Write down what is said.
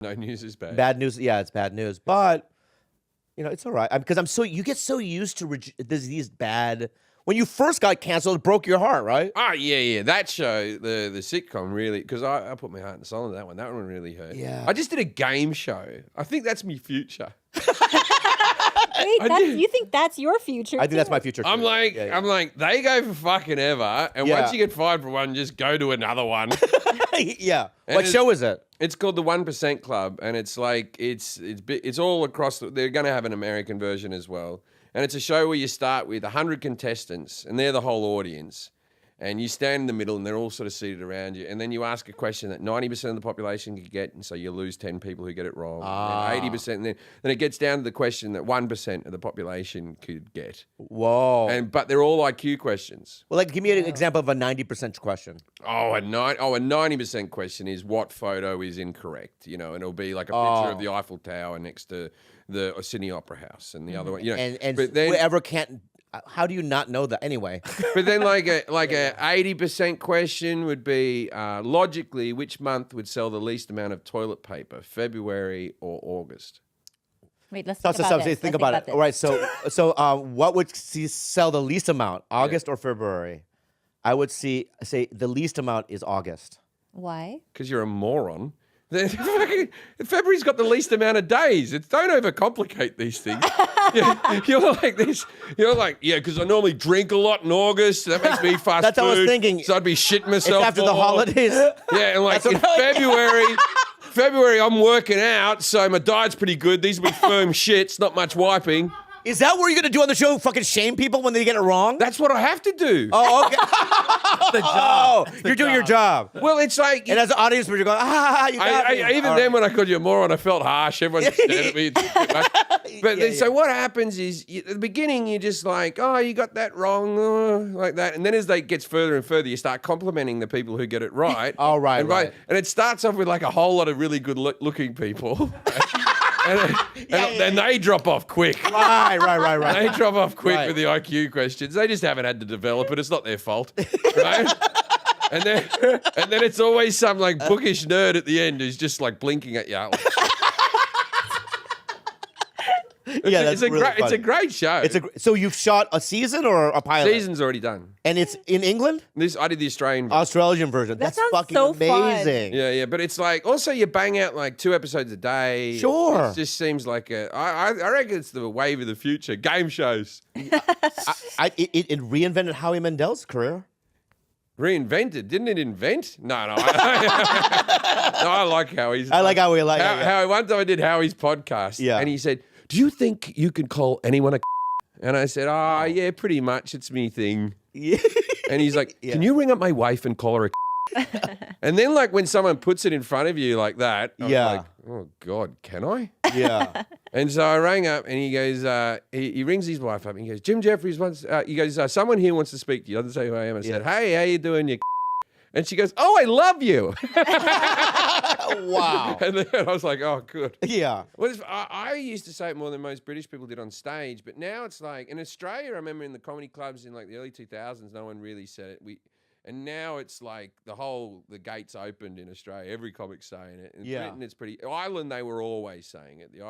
No news is bad. Bad news. Yeah, it's bad news. But it's all right because you get so used to these bad. When you first got canceled, it broke your heart, right? Oh, yeah. That show, the sitcom, really, because I put my heart and soul into that one. That one really hurt. Yeah. I just did a game show. I think that's me future. Wait, you think that's your future? I think that's my future. I'm too. like, Yeah. I'm like, they go for fucking ever, and once you get fired for one, just go to another one. Yeah. And What show is it? It's called the 1% Club, and it's like it's all across. They're going to have an American version as well, and it's a show where you start with 100 contestants, and they're the whole audience, and you stand in the middle, and they're all sort of seated around you, and then you ask a question that 90% of the population could get, and so you lose 10 people who get it wrong, and 80%, and then it gets down to the question that 1% of the population could get. Whoa. But they're all IQ questions. Well, give me an example of a 90% question. A 90% question is what photo is incorrect, and it'll be like a picture of the Eiffel Tower next to the Sydney Opera House, and the other one, And but then, whoever can't. How do you not know that anyway? but then like a 80% question would be logically, which month would sell the least amount of toilet paper, February or August? Wait, let's think about this. Think about it. All right, so what would sell the least amount, August or February? I would say the least amount is August. Why? Because you're a moron. February's got the least amount of days. Don't overcomplicate these things. You're like this. You're like, because I normally drink a lot in August. That makes me fast That's food. what I was thinking. So I'd be shitting myself. It's after the holidays. Yeah, and like in February, I'm working out, so my diet's pretty good. These will be firm shits, not much wiping. Is that what you're gonna do on the show? Fucking shame people when they get it wrong? That's what I have to do. Oh, okay. The job. You're doing your job. Well, it's like... And as an audience member, you're going, you got me. Even then, when I called you a moron, I felt harsh. Everyone stared at me. But so what happens is, at the beginning, you're just like, you got that wrong, like that. And then as they gets further and further, you start complimenting the people who get it right. Oh, right, right. And it starts off with like a whole lot of really good looking people. And they drop off quick. Right. They drop off quick Right. with the IQ questions. They just haven't had to develop it. It's not their fault, right? And then it's always some like bookish nerd at the end who's just like blinking at you. That's really funny. It's a great show. So you've shot a season or a pilot? Season's already done. And it's in England? I did the Australian version. Australian version. That That's sounds fucking so fun. amazing. Yeah, but it's like also you bang out like 2 episodes a day. Sure. It just seems like I reckon it's the wave of the future. Game shows. It reinvented Howie Mandel's career. Reinvented? Didn't it invent? No. I like Howie's. I like Howie. Howie. One time I did Howie's podcast. Yeah. And he said, "Do you think you could call anyone a?" And I said, yeah, pretty much. It's me thing. Yeah. And he's like, "Can you ring up my wife and call her a?" And then like when someone puts it in front of you like that, I'm like, oh God, can I? Yeah. And so I rang up and he goes, he rings his wife up and he goes, Jim Jefferies wants, he goes, someone here wants to speak to you. He doesn't say who I am. I said, hey, how you doing, you? And she goes, oh, I love you. Wow. And then I was like, oh, good. Yeah. Well, I used to say it more than most British people did on stage, but now it's like, in Australia, I remember in the comedy clubs in like the early 2000s, no one really said it. And now it's like the gates opened in Australia. Every comic's saying it. In Britain, it's pretty. Ireland, they were always saying it. The